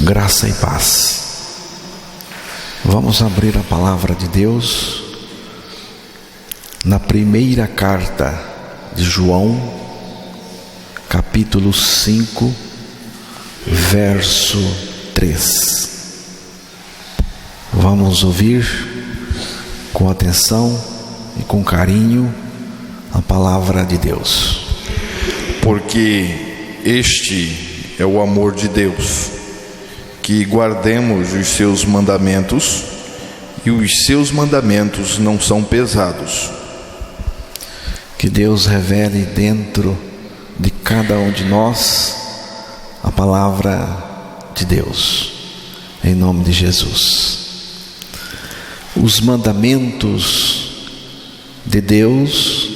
Graça e paz. Vamos abrir a palavra de Deus na primeira carta de João, capítulo 5, verso 3. Vamos ouvir com atenção e com carinho a palavra de Deus. Porque este é o amor de Deus, que guardemos os seus mandamentos, e os seus mandamentos não são pesados. Que Deus revele dentro de cada um de nós a palavra de Deus, em nome de Jesus. Os mandamentos de Deus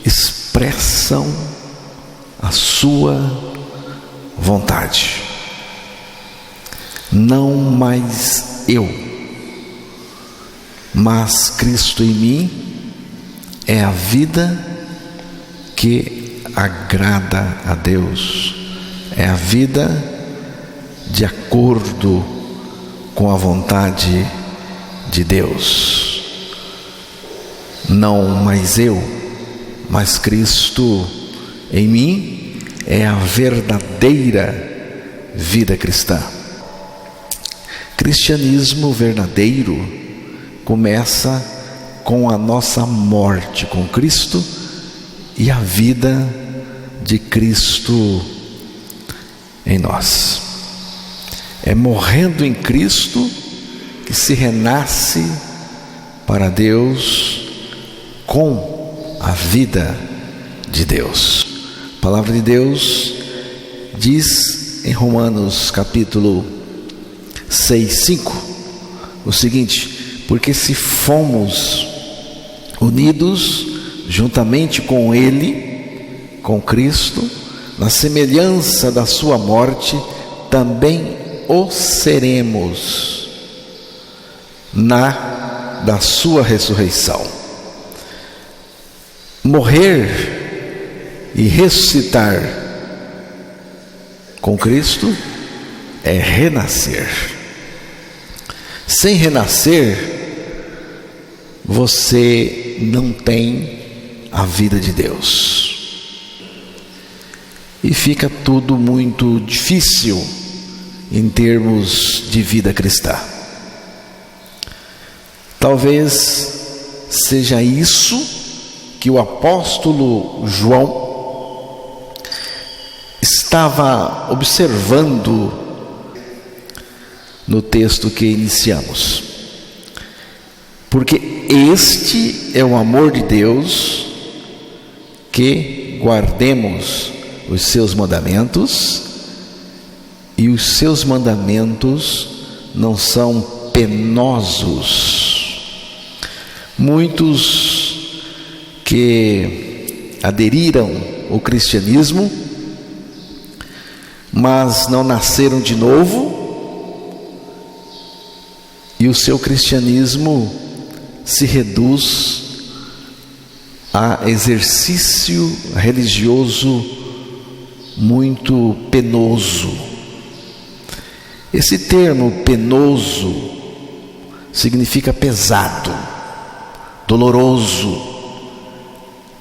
expressam a sua vontade. Não mais eu, mas Cristo em mim é a vida que agrada a Deus, é a vida de acordo com a vontade de Deus. Não mais eu, mas Cristo em mim é a verdadeira vida cristã. Cristianismo verdadeiro começa com a nossa morte com Cristo e a vida de Cristo em nós. É morrendo em Cristo que se renasce para Deus com a vida de Deus. A palavra de Deus diz em Romanos capítulo 6:5 o seguinte: porque se fomos unidos juntamente com Ele, com Cristo, na semelhança da sua morte, também o seremos da sua ressurreição. Morrer e ressuscitar com Cristo é renascer. Sem renascer, você não tem a vida de Deus. E fica tudo muito difícil em termos de vida cristã. Talvez seja isso que o apóstolo João estava observando no texto que iniciamos. Porque este é o amor de Deus, que guardemos os seus mandamentos, e os seus mandamentos não são penosos. Muitos que aderiram ao cristianismo, mas não nasceram de novo, e o seu cristianismo se reduz a exercício religioso muito penoso. Esse termo penoso significa pesado, doloroso,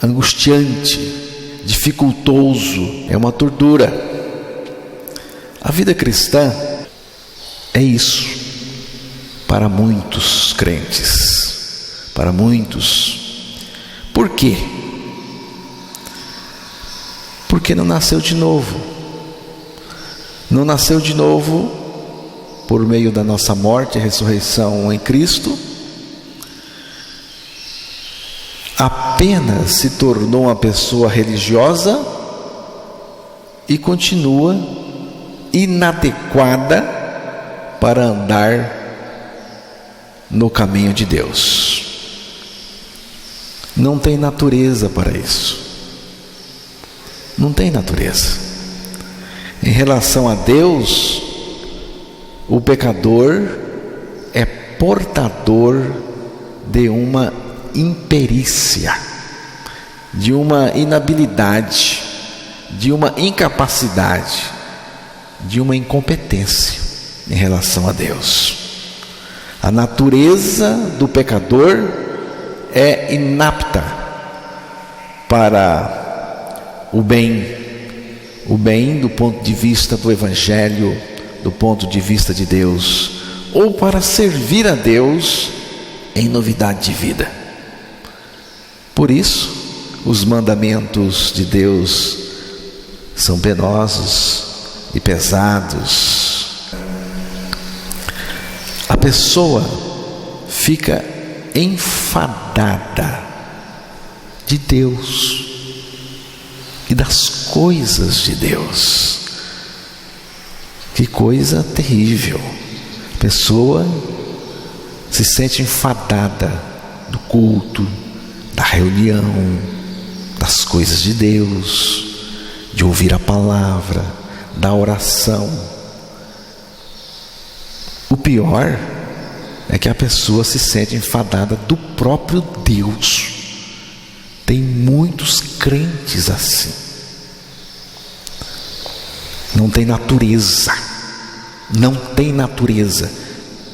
angustiante, dificultoso, é uma tortura. A vida cristã é isso. Para muitos crentes, para muitos. Por quê? Porque não nasceu de novo. Não nasceu de novo por meio da nossa morte e ressurreição em Cristo. Apenas se tornou uma pessoa religiosa e continua inadequada para andar no caminho de Deus. Não tem natureza para isso. Não tem natureza. Em relação a Deus, o pecador é portador de uma imperícia, de uma inabilidade, de uma incapacidade, de uma incompetência. em relação a Deus. A natureza do pecador é inapta para o bem do ponto de vista do Evangelho, do ponto de vista de Deus, ou para servir a Deus em novidade de vida. Por isso, os mandamentos de Deus são penosos e pesados. A pessoa fica enfadada de Deus e das coisas de Deus. Que coisa terrível! A pessoa se sente enfadada do culto, da reunião, das coisas de Deus, de ouvir a palavra, da oração. O pior é que a pessoa se sente enfadada do próprio Deus. Tem muitos crentes assim. Não tem natureza. Não tem natureza.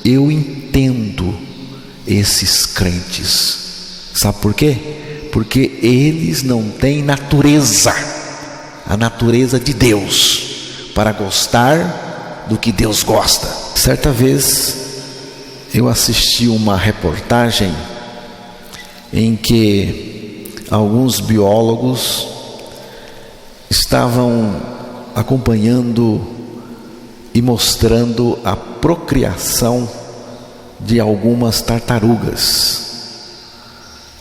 Eu entendo esses crentes. Sabe por quê? Porque eles não têm natureza. A natureza de Deus para gostar do que Deus gosta. Certa vez eu assisti uma reportagem em que alguns biólogos estavam acompanhando e mostrando a procriação de algumas tartarugas.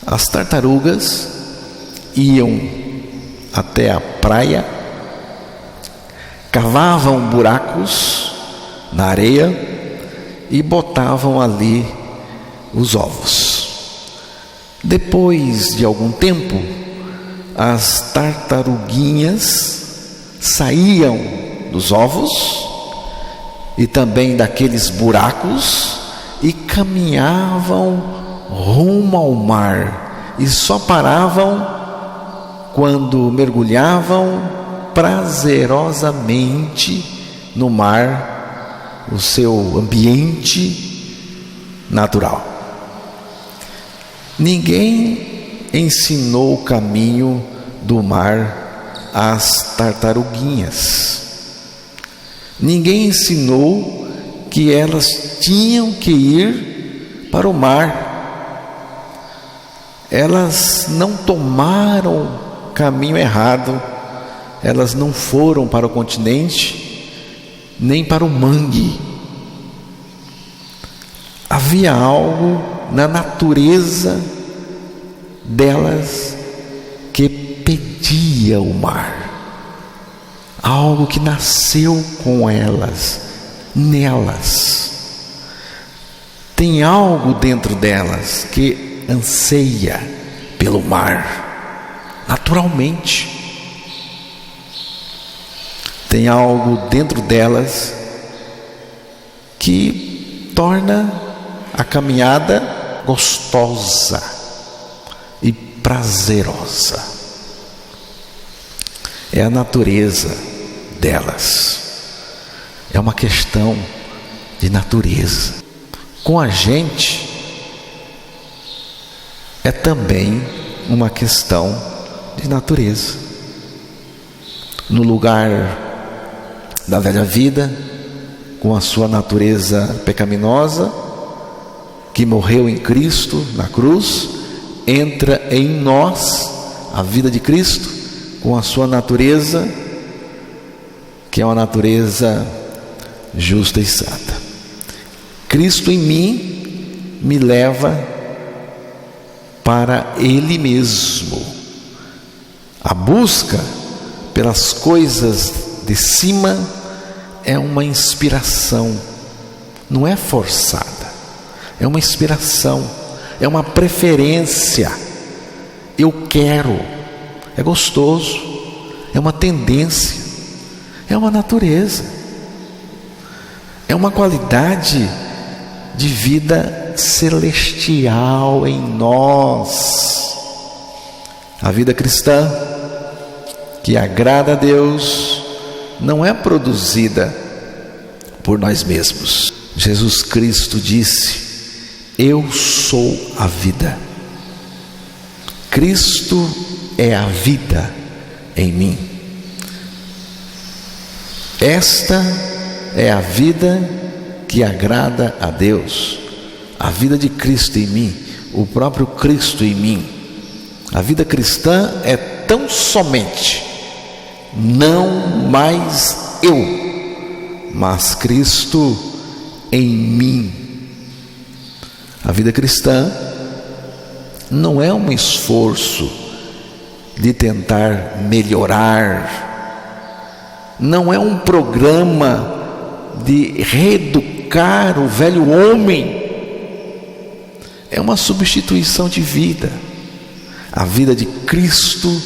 As tartarugas iam até a praia, cavavam buracos na areia e botavam ali os ovos. Depois de algum tempo, as tartaruguinhas saíam dos ovos e também daqueles buracos e caminhavam rumo ao mar e só paravam quando mergulhavam prazerosamente no mar, o seu ambiente natural. Ninguém ensinou o caminho do mar às tartaruguinhas. Ninguém ensinou que elas tinham que ir para o mar. Elas não tomaram o caminho errado. Elas não foram para o continente, nem para o mangue. Havia algo na natureza delas que pedia o mar. Algo que nasceu com elas, nelas. Tem algo dentro delas que anseia pelo mar, naturalmente. Tem algo dentro delas que torna a caminhada gostosa e prazerosa. É a natureza delas. É uma questão de natureza. Com a gente é também uma questão de natureza. No lugar da velha vida, com a sua natureza pecaminosa, que morreu em Cristo na cruz, entra em nós a vida de Cristo, com a sua natureza, que é uma natureza justa e santa. Cristo em mim me leva para Ele mesmo. A busca pelas coisas de cima é uma inspiração, não é forçada, é uma inspiração, é uma preferência. Eu quero, é gostoso, é uma tendência, é uma natureza, é uma qualidade de vida celestial em nós. A vida cristã que agrada a Deus não é produzida por nós mesmos. Jesus Cristo disse: eu sou a vida. Cristo é a vida em mim. Esta é a vida que agrada a Deus, a vida de Cristo em mim, o próprio Cristo em mim. A vida cristã é tão somente não mais eu, mas Cristo em mim. A vida cristã não é um esforço de tentar melhorar, não é um programa de reeducar o velho homem, é uma substituição de vida, a vida de Cristo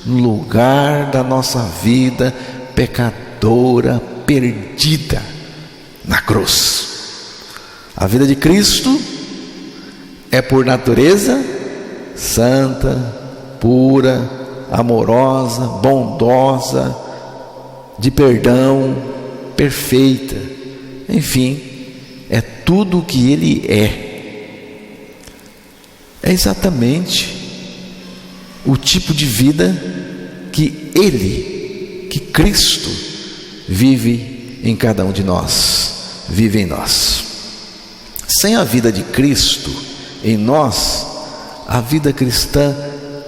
no lugar da nossa vida pecadora, perdida na cruz. A vida de Cristo é por natureza santa, pura, amorosa, bondosa, de perdão, perfeita, enfim, é tudo o que Ele é. É exatamente o tipo de vida que Ele, que Cristo vive em cada um de nós, vive em nós. Sem a vida de Cristo em nós, a vida cristã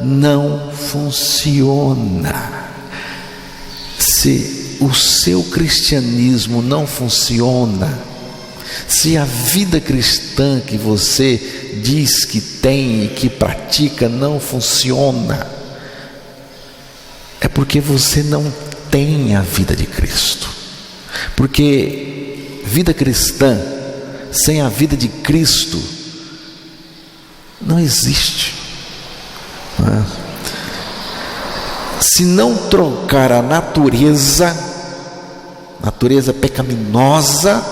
não funciona. Se o seu cristianismo não funciona, se a vida cristã que você diz que tem e que pratica não funciona, é porque você não tem a vida de Cristo. Porque vida cristã sem a vida de Cristo não existe. Se não trocar a natureza pecaminosa,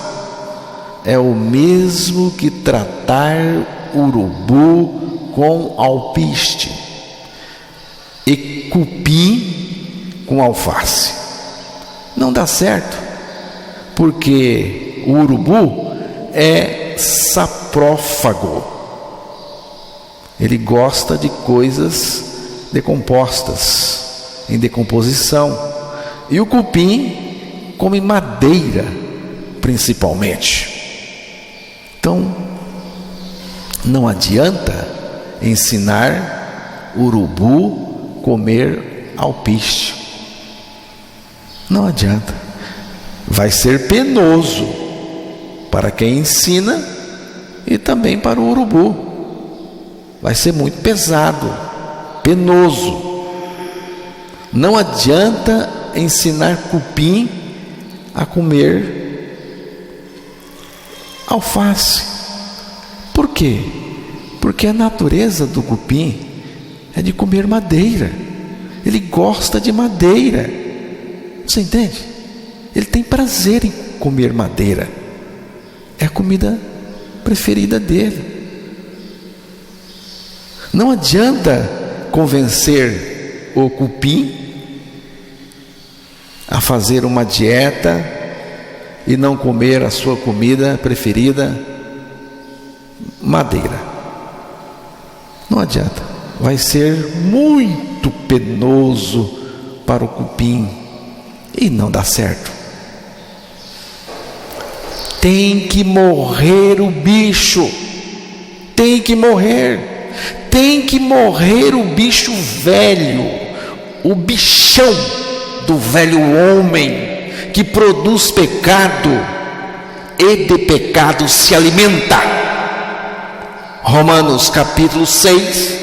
é o mesmo que tratar urubu com alpiste e cupim com alface. Não dá certo, porque o urubu é saprófago, ele gosta de coisas decompostas, em decomposição, e o cupim come madeira principalmente. Então não adianta ensinar urubu comer alpiste, não adianta, vai ser penoso para quem ensina e também para o urubu, vai ser muito pesado, penoso. Não adianta ensinar cupim a comer alface. Por quê? Porque a natureza do cupim é de comer madeira, ele gosta de madeira, você entende? Ele tem prazer em comer madeira, é a comida preferida dele. Não adianta convencer o cupim a fazer uma dieta e não comer a sua comida preferida, madeira. Não adianta, vai ser muito penoso para o cupim e não dá certo. Tem que morrer o bicho, tem que morrer o bicho velho, o bichão do velho homem que produz pecado e de pecado se alimenta. Romanos capítulo 6,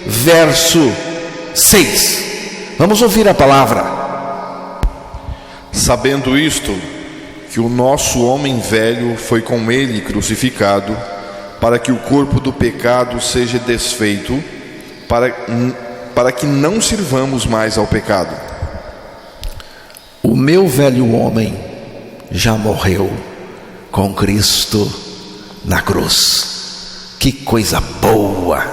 verso 6. Vamos ouvir a palavra. Sabendo isto, que o nosso homem velho foi com ele crucificado, para que o corpo do pecado seja desfeito, para que não sirvamos mais ao pecado. O meu velho homem já morreu com Cristo na cruz. Que coisa boa!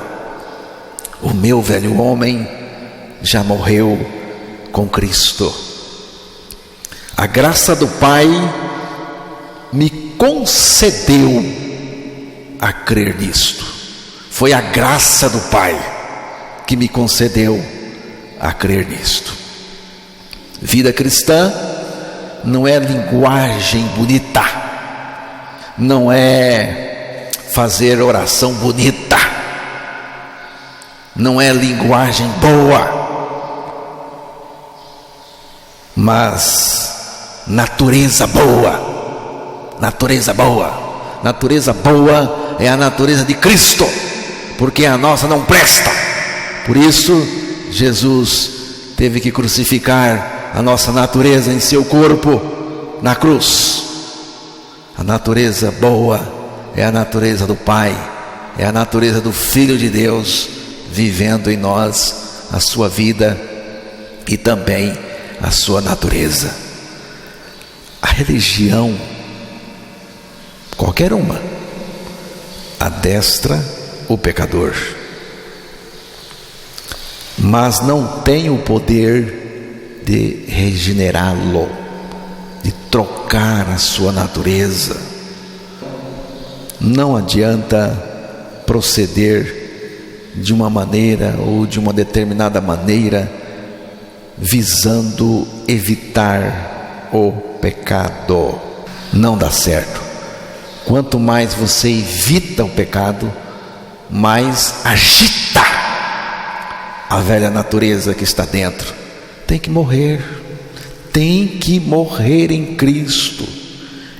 O meu velho homem já morreu com Cristo. A graça do Pai me concedeu a crer nisto. Foi a graça do Pai que me concedeu a crer nisto. Vida cristã não é linguagem bonita, não é fazer oração bonita, não é linguagem boa, mas natureza boa. Natureza boa. Natureza boa é a natureza de Cristo, porque a nossa não presta. Por isso Jesus teve que crucificar a nossa natureza em seu corpo na cruz. A natureza boa é a natureza do Pai, é a natureza do Filho de Deus vivendo em nós a sua vida e também a sua natureza. A religião, qualquer uma, adestra o pecador, mas não tem o poder de regenerá-lo, de trocar a sua natureza. Não adianta proceder de uma maneira ou de uma determinada maneira visando evitar o pecado. Não dá certo. Quanto mais você evita o pecado, mais agita a velha natureza que está dentro. Tem que morrer em Cristo.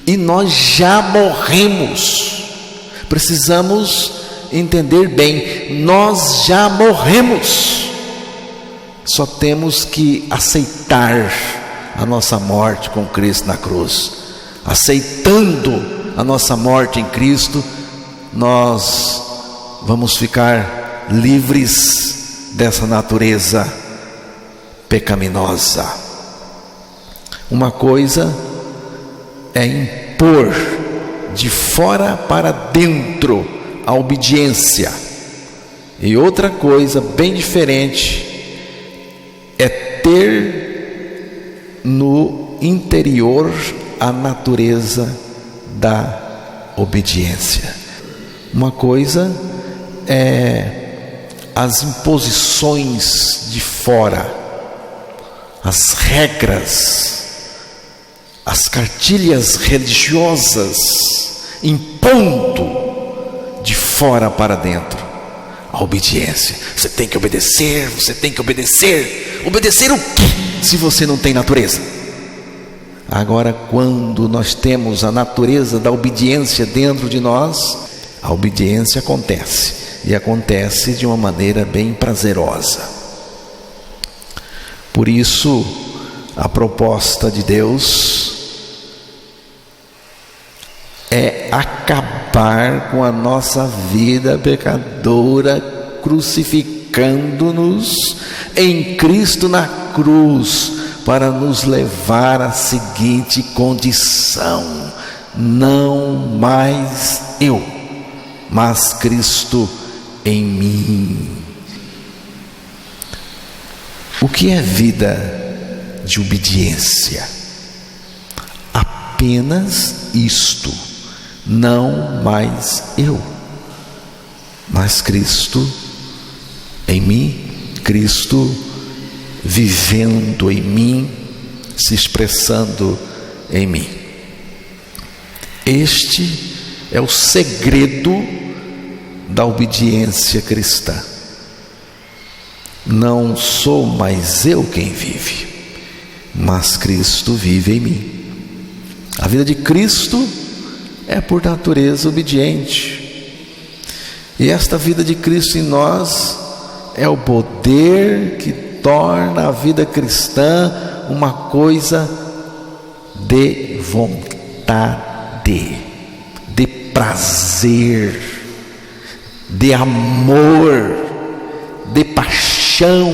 E nós já morremos. Precisamos entender bem, nós já morremos. Só temos que aceitar a nossa morte com Cristo na cruz. Aceitando a nossa morte em Cristo, nós vamos ficar livres dessa natureza pecaminosa. Uma coisa é impor de fora para dentro a obediência, e outra coisa bem diferente é ter no interior a natureza da obediência. Uma coisa é as imposições de fora, as regras, as cartilhas religiosas impondo de fora para dentro a obediência. Você tem que obedecer, você tem que obedecer. Obedecer o quê se você não tem natureza? Agora, quando nós temos a natureza da obediência dentro de nós, a obediência acontece, e acontece de uma maneira bem prazerosa. Por isso, a proposta de Deus é acabar com a nossa vida pecadora, crucificando-nos em Cristo na cruz, para nos levar à seguinte condição: não mais eu, mas Cristo em mim. O que é vida de obediência? Apenas isto: não mais eu, mas Cristo em mim, Cristo vivendo em mim, se expressando em mim. Este é o segredo da obediência cristã. Não sou mais eu quem vive, mas Cristo vive em mim. A vida de Cristo é por natureza obediente, e esta vida de Cristo em nós é o poder que torna a vida cristã uma coisa de vontade, de prazer, de amor, de paixão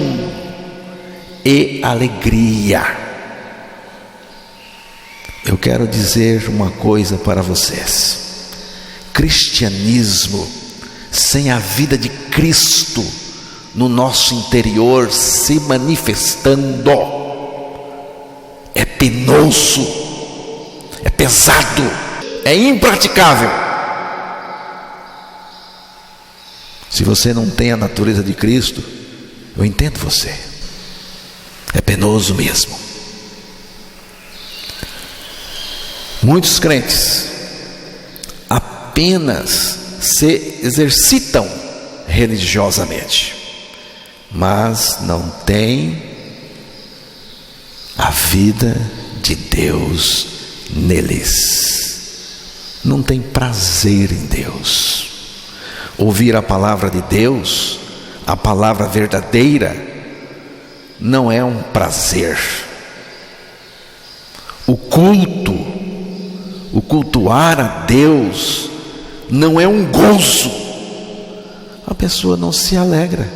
e alegria. Eu quero dizer uma coisa para vocês: cristianismo sem a vida de Cristo no nosso interior se manifestando é penoso, é pesado. é impraticável. Se você não tem a natureza de Cristo, eu entendo você. É penoso mesmo. Muitos crentes apenas se exercitam religiosamente, mas não têm a vida de Deus neles. Não tem prazer em Deus. Ouvir a palavra de Deus, a palavra verdadeira, não é um prazer. O cultuar a Deus não é um gozo. A pessoa não se alegra,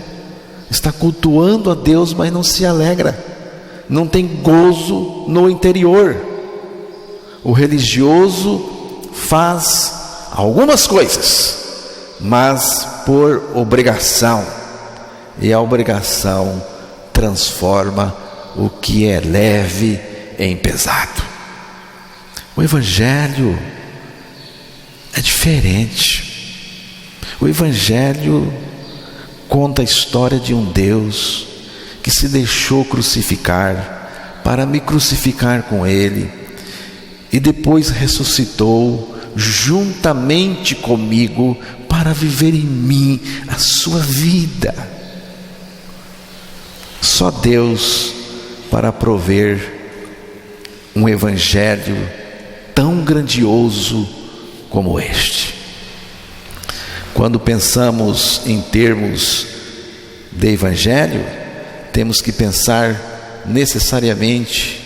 está cultuando a Deus, mas não se alegra, não tem gozo no interior. O religioso faz algumas coisas, mas por obrigação, e a obrigação transforma o que é leve em pesado. O Evangelho é diferente. O Evangelho conta a história de um Deus que se deixou crucificar para me crucificar com Ele, e depois ressuscitou juntamente comigo para viver em mim a sua vida. Só Deus para prover um Evangelho tão grandioso como este. Quando pensamos em termos de Evangelho, temos que pensar necessariamente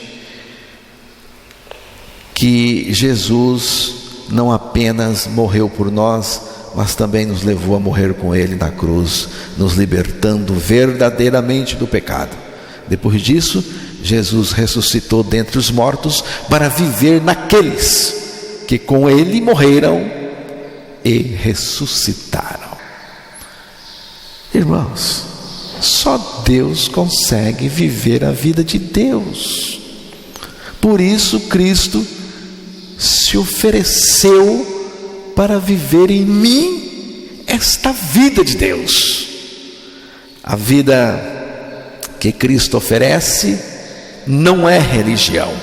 que Jesus não apenas morreu por nós, mas também nos levou a morrer com Ele na cruz, nos libertando verdadeiramente do pecado. Depois disso, Jesus ressuscitou dentre os mortos para viver naqueles que com Ele morreram e ressuscitaram. Irmãos, só Deus consegue viver a vida de Deus. Por isso Cristo se ofereceu para viver em mim esta vida de Deus. A vida que Cristo oferece não é religião,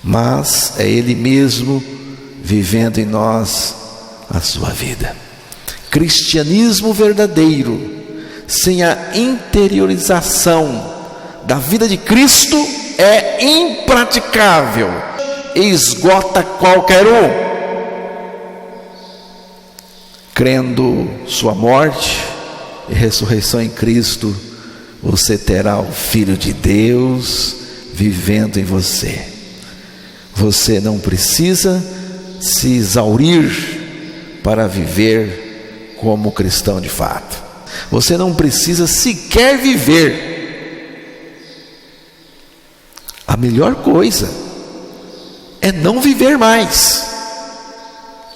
mas é Ele mesmo vivendo em nós a sua vida. Cristianismo verdadeiro, sem a interiorização da vida de Cristo, é impraticável e esgota qualquer um. Crendo sua morte e ressurreição em Cristo, você terá o Filho de Deus vivendo em você. Você não precisa se exaurir para viver como cristão de fato. Você não precisa sequer viver. A melhor coisa é não viver mais,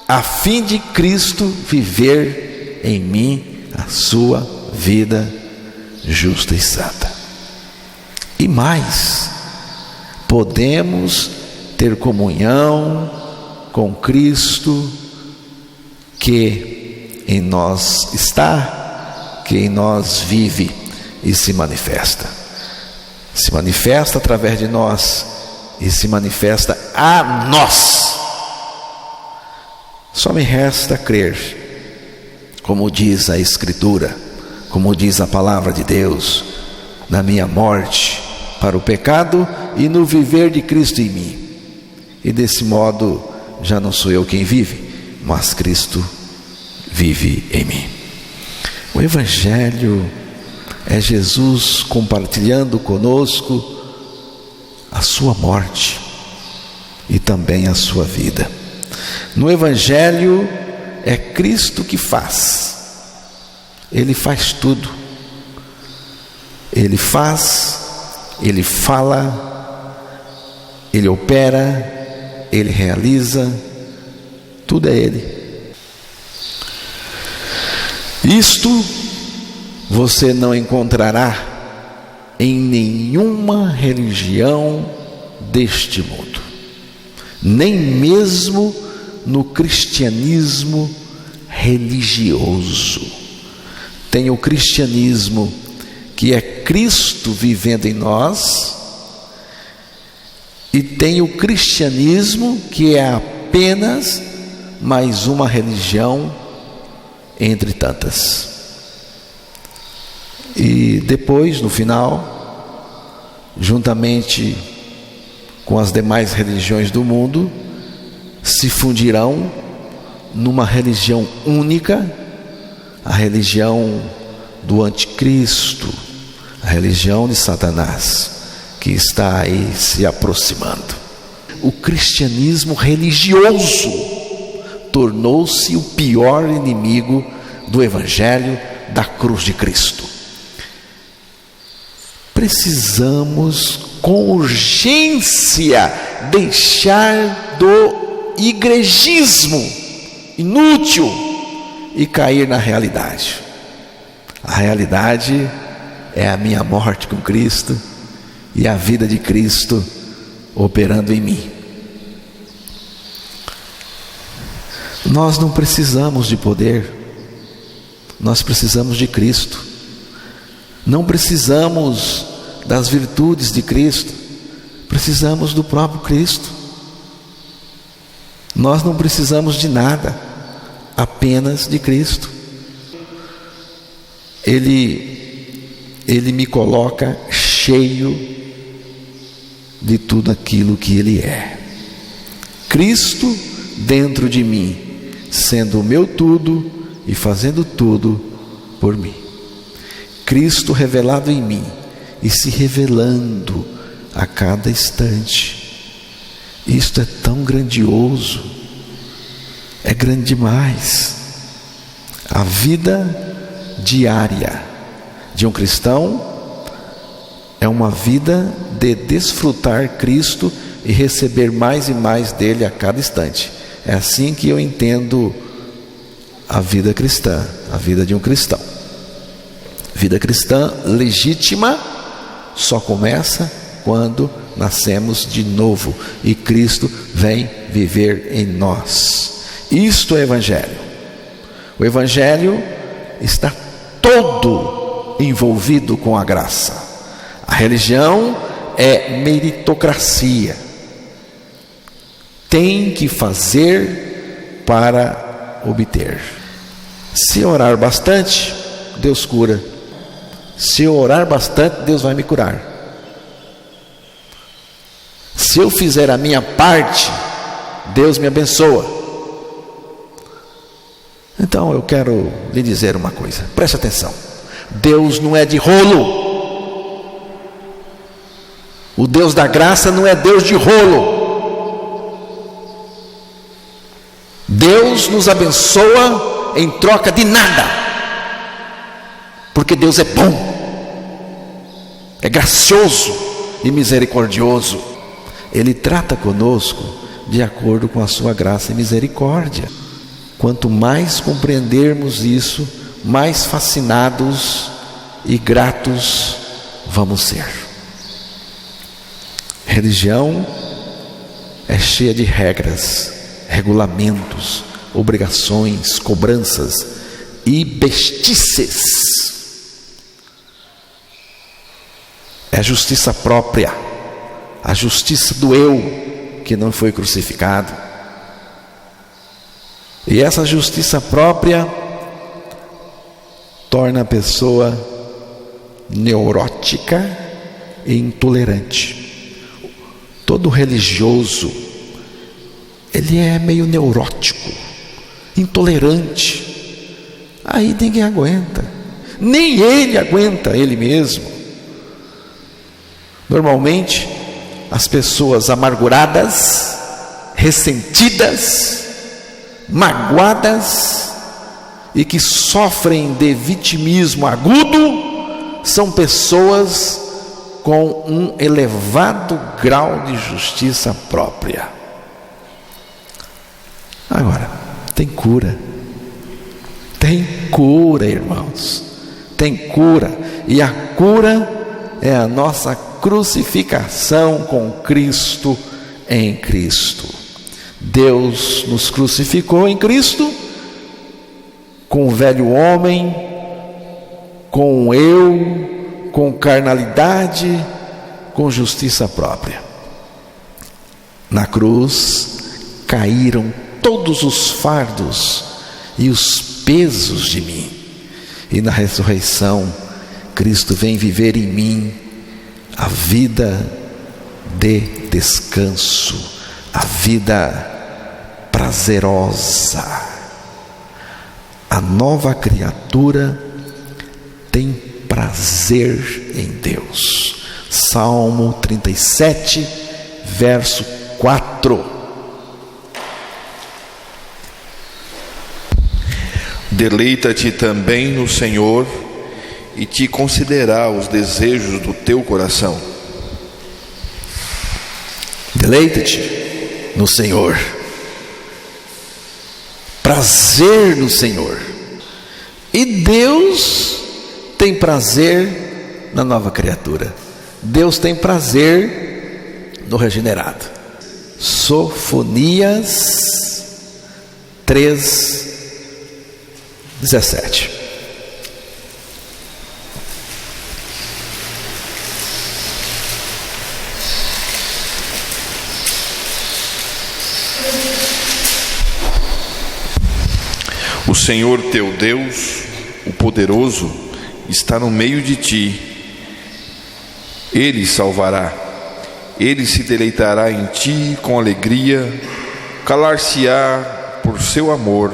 a fim de Cristo viver em mim a sua vida justa e santa. E mais, podemos ter comunhão com Cristo, que em nós está, que em nós vive e se manifesta. Se manifesta através de nós e se manifesta a nós. Só me resta crer, como diz a Escritura, como diz a palavra de Deus, na minha morte para o pecado e no viver de Cristo em mim. E desse modo já não sou eu quem vive, mas Cristo vive em mim. O Evangelho é Jesus compartilhando conosco a sua morte e também a sua vida. No Evangelho é Cristo que faz. Ele faz tudo. Ele faz, Ele fala, Ele opera, Ele realiza, tudo é Ele. Isto você não encontrará em nenhuma religião deste mundo. nem mesmo no cristianismo religioso. Tem o cristianismo que é Cristo vivendo em nós, e tem o cristianismo que é apenas mais uma religião entre tantas. E depois, no final, juntamente com as demais religiões do mundo, se fundirão numa religião única, a religião do anticristo, a religião de Satanás, que está aí se aproximando. O cristianismo religioso tornou-se o pior inimigo do Evangelho da cruz de Cristo. Precisamos com urgência deixar do igrejismo inútil e cair na realidade. A realidade é a minha morte com Cristo e a vida de Cristo operando em mim. Nós não precisamos de poder, nós precisamos de Cristo. Não precisamos das virtudes de Cristo, precisamos do próprio Cristo. Nós não precisamos de nada, apenas de Cristo. Ele me coloca cheio de tudo aquilo que Ele é. Cristo dentro de mim, sendo o meu tudo e fazendo tudo por mim. Cristo revelado em mim e se revelando a cada instante. Isto é tão grandioso, é grande demais. A vida diária de um cristão é uma vida de desfrutar Cristo e receber mais e mais dele a cada instante. É assim que eu entendo a vida cristã, a vida de um cristão. Vida cristã legítima só começa quando nascemos de novo e Cristo vem viver em nós. Isto é Evangelho. O Evangelho está todo envolvido com a graça. A religião é meritocracia. Tem que fazer para obter. Se orar bastante, Deus cura. Se eu orar bastante, Deus vai me curar. Se eu fizer a minha parte, Deus me abençoa. Então eu quero lhe dizer uma coisa, preste atenção. Deus não é de rolo. O Deus da graça não é Deus de rolo. Deus nos abençoa em troca de nada. Porque Deus é bom, é gracioso e misericordioso. Ele trata conosco de acordo com a sua graça e misericórdia. Quanto mais compreendermos isso, mais fascinados e gratos vamos ser. Religião é cheia de regras, regulamentos, obrigações, cobranças e bestices. É a justiça própria, a justiça do eu que não foi crucificado. E essa justiça própria torna a pessoa neurótica e intolerante. Todo religioso, ele é meio neurótico, intolerante. Aí ninguém aguenta, nem ele aguenta ele mesmo. Normalmente, as pessoas amarguradas, ressentidas, magoadas e que sofrem de vitimismo agudo, são pessoas com um elevado grau de justiça própria. Agora, tem cura, irmãos, tem cura, e a cura é a nossa crucificação com Cristo em Cristo. Deus nos crucificou em Cristo, com o velho homem, com o eu, com carnalidade, com justiça própria. Na cruz caíram todos os fardos e os pesos de mim, e na ressurreição Cristo vem viver em mim a vida de descanso, a vida prazerosa. A nova criatura tem prazer em Deus. Salmo 37, verso 4. Deleita-te também no Senhor, e te concederá os desejos do teu coração. Deleita-te no Senhor. Prazer no Senhor. E Deus tem prazer na nova criatura. Deus tem prazer no regenerado. Sofonias 3:17. O Senhor teu Deus, o poderoso, está no meio de ti. Ele salvará. Ele se deleitará em ti com alegria, calar-se-á por seu amor,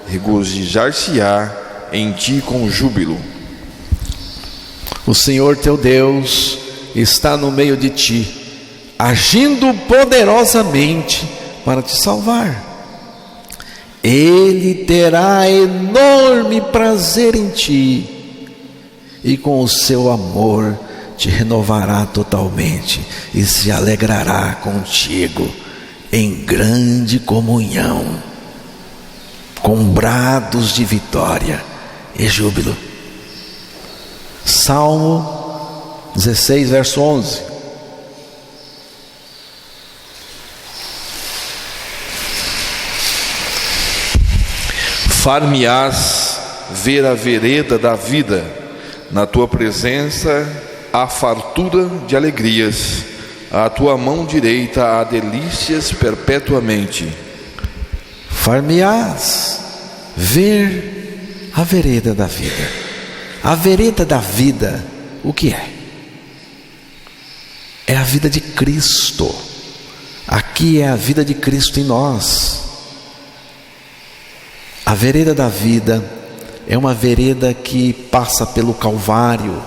regozijar-se-á em ti com júbilo. O Senhor teu Deus está no meio de ti, agindo poderosamente para te salvar. Ele terá enorme prazer em ti, e com o seu amor te renovará totalmente, e se alegrará contigo em grande comunhão, com brados de vitória e júbilo. Salmo 16, verso 11. Far-me-ás ver a vereda da vida, na tua presença há fartura de alegrias, à tua mão direita há delícias perpetuamente. Far-me-ás ver a vereda da vida. A vereda da vida, o que é? É a vida de Cristo. Aqui é a vida de Cristo em nós. A vereda da vida é uma vereda que passa pelo Calvário,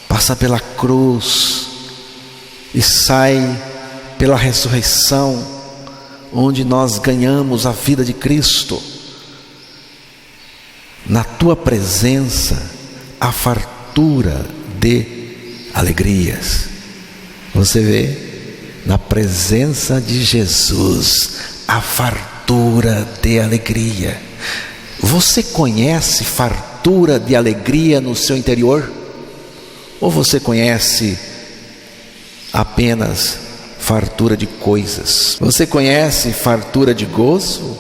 passa pela cruz e sai pela ressurreição, onde nós ganhamos a vida de Cristo. Na tua presença há fartura de alegrias. Você vê, na presença de Jesus há fartura de alegria. Você conhece fartura de alegria no seu interior? Ou você conhece apenas fartura de coisas? Você conhece fartura de gozo,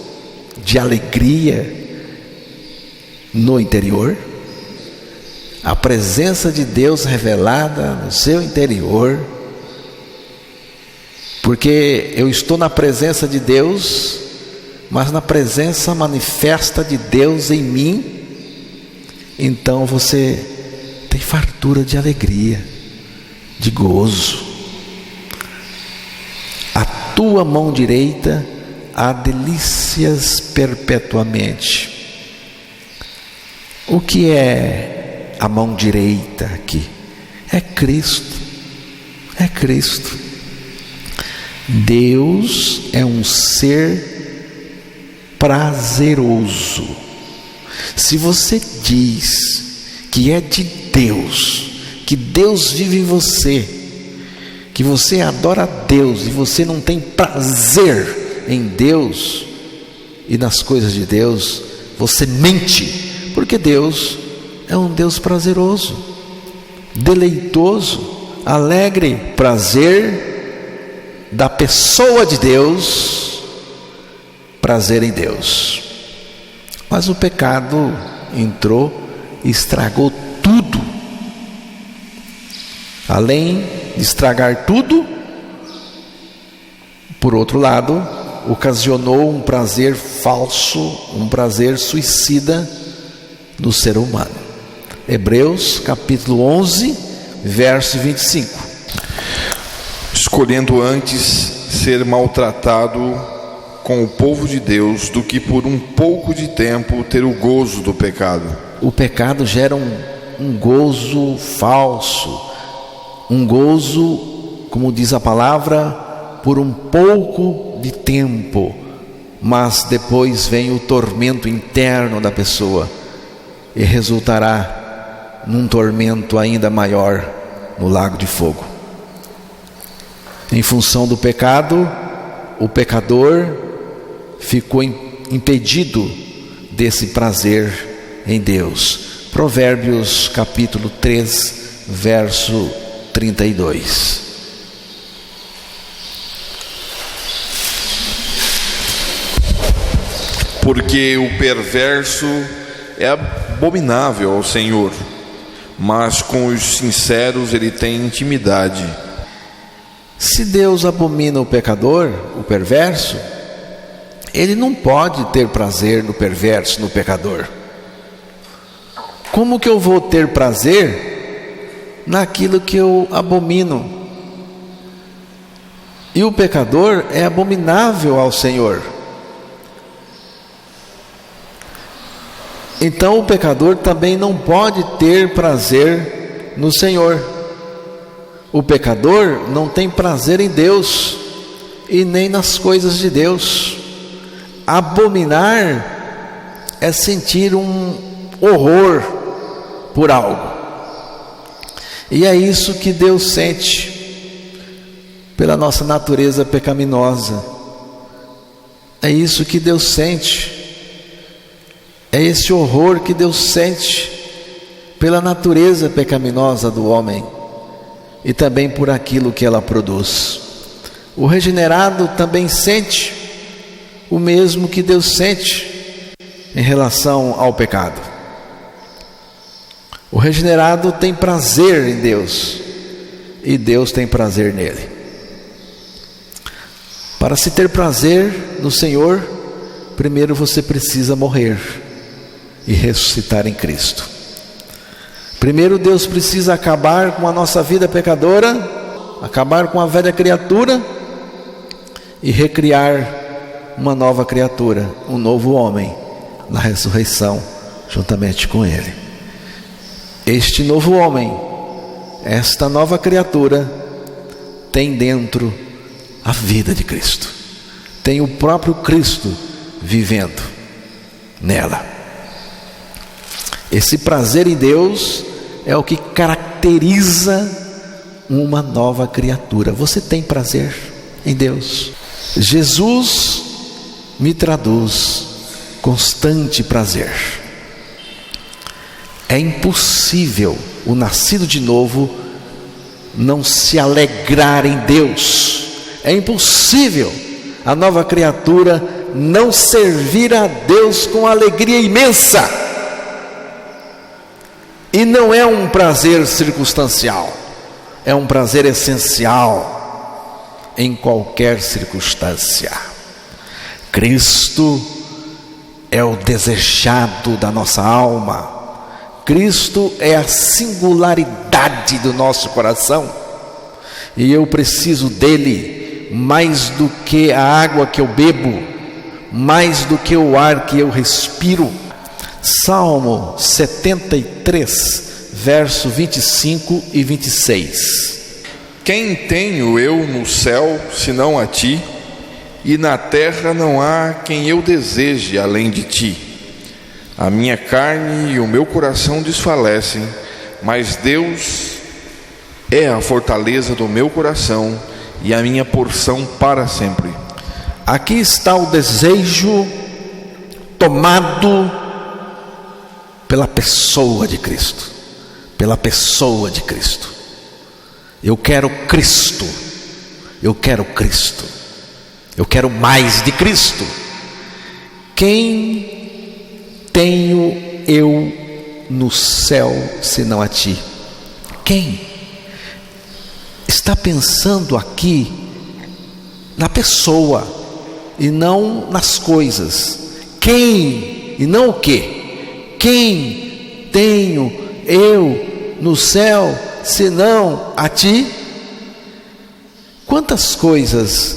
de alegria no interior? A presença de Deus revelada no seu interior, porque eu estou na presença de Deus, mas na presença manifesta de Deus em mim, então você tem fartura de alegria, de gozo. A tua mão direita há delícias perpetuamente. O que é a mão direita aqui? É Cristo. É Cristo. Deus é um ser prazeroso. Se você diz que é de Deus, que Deus vive em você, que você adora a Deus e você não tem prazer em Deus e nas coisas de Deus, você mente, porque Deus é um Deus prazeroso, deleitoso, alegre. Prazer da pessoa de Deus, prazer em Deus. Mas o pecado entrou e estragou tudo. Além de estragar tudo, por outro lado, ocasionou um prazer falso, um prazer suicida no ser humano. Hebreus capítulo 11, verso 25. Escolhendo antes ser maltratado com o povo de Deus do que por um pouco de tempo ter o gozo do pecado. O pecado gera um gozo falso, um gozo, como diz a palavra, por um pouco de tempo, mas depois vem o tormento interno da pessoa e resultará num tormento ainda maior no lago de fogo. Em função do pecado, o pecador ficou impedido desse prazer em Deus. Provérbios capítulo 3, verso 32. Porque o perverso é abominável ao Senhor, mas com os sinceros ele tem intimidade. Se Deus abomina o pecador, o perverso, Ele não pode ter prazer no perverso, no pecador. Como que eu vou ter prazer naquilo que eu abomino? E o pecador é abominável ao Senhor. Então o pecador também não pode ter prazer no Senhor. O pecador não tem prazer em Deus e nem nas coisas de Deus. Abominar é sentir um horror por algo. E é isso que Deus sente pela nossa natureza pecaminosa. É isso que Deus sente. É esse horror que Deus sente pela natureza pecaminosa do homem e também por aquilo que ela produz. O regenerado também sente o mesmo que Deus sente em relação ao pecado. O regenerado tem prazer em Deus e Deus tem prazer nele. Para se ter prazer no Senhor, primeiro você precisa morrer e ressuscitar em Cristo. Primeiro Deus precisa acabar com a nossa vida pecadora, acabar com a velha criatura e recriar uma nova criatura, um novo homem na ressurreição juntamente com Ele. Este novo homem, esta nova criatura tem dentro a vida de Cristo, tem o próprio Cristo vivendo nela. Esse prazer em Deus é o que caracteriza uma nova criatura. Você tem prazer em Deus? Jesus me traduz constante prazer. É impossível o nascido de novo não se alegrar em Deus. É impossível a nova criatura não servir a Deus com alegria imensa. E não é um prazer circunstancial, é um prazer essencial em qualquer circunstância. Cristo é o desejado da nossa alma. Cristo é a singularidade do nosso coração. E eu preciso dele mais do que a água que eu bebo, mais do que o ar que eu respiro. Salmo 73, verso 25 e 26. Quem tenho eu no céu, senão a ti? E na terra não há quem eu deseje além de ti. A minha carne e o meu coração desfalecem, mas Deus é a fortaleza do meu coração e a minha porção para sempre. Aqui está o desejo tomado pela pessoa de Cristo, pela pessoa de Cristo. Eu quero Cristo, Eu quero Cristo. Eu quero mais de Cristo. Quem tenho eu no céu senão a ti? Quem? Está pensando aqui na pessoa e não nas coisas. Quem e não o quê? Quem tenho eu no céu senão a ti? Quantas coisas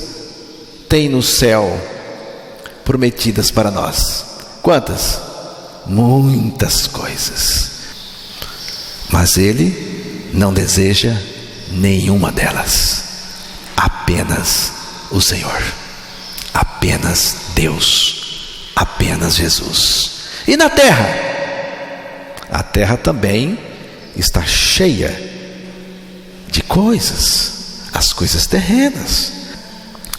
tem no céu prometidas para nós? Quantas? Muitas coisas. Mas Ele não deseja nenhuma delas. Apenas o Senhor. Apenas Deus. Apenas Jesus. E na terra? A terra também está cheia de coisas. As coisas terrenas.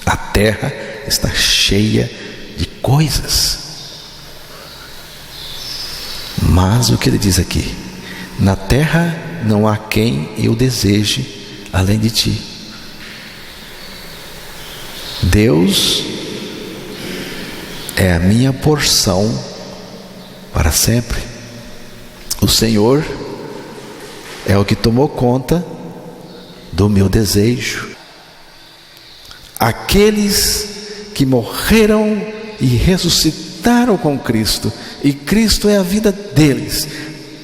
A terra está cheia de coisas. Mas o que ele diz aqui? Na terra não há quem eu deseje além de ti. Deus é a minha porção para sempre. O Senhor é o que tomou conta do meu desejo. Aqueles que morreram e ressuscitaram com Cristo, e Cristo é a vida deles,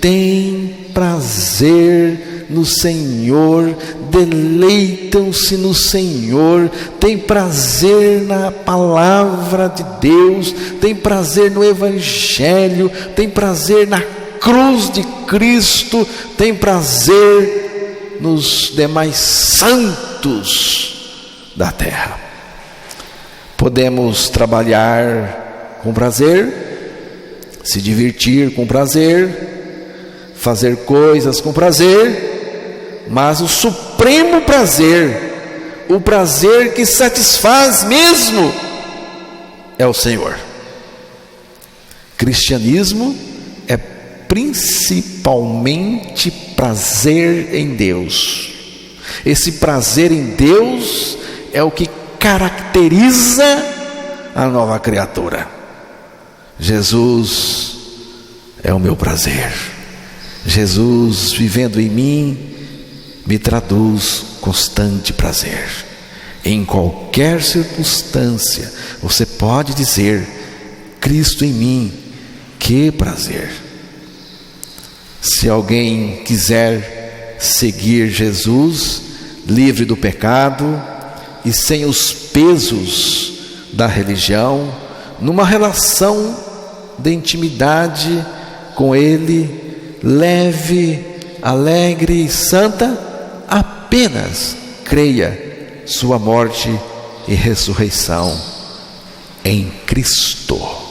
têm prazer no Senhor, deleitam-se no Senhor, têm prazer na palavra de Deus, têm prazer no Evangelho, têm prazer na cruz de Cristo, têm prazer nos demais santos da terra. Podemos trabalhar com prazer, se divertir com prazer, fazer coisas com prazer, mas o supremo prazer, o prazer que satisfaz mesmo, é o Senhor. Cristianismo é principalmente prazer em Deus. Esse prazer em Deus é o que caracteriza a nova criatura. Jesus é o meu prazer. Jesus vivendo em mim me traduz constante prazer. Em qualquer circunstância você pode dizer: Cristo em mim, que prazer. Se alguém quiser seguir Jesus, livre do pecado e sem os pesos da religião, numa relação de intimidade com Ele, leve, alegre e santa, apenas creia sua morte e ressurreição em Cristo.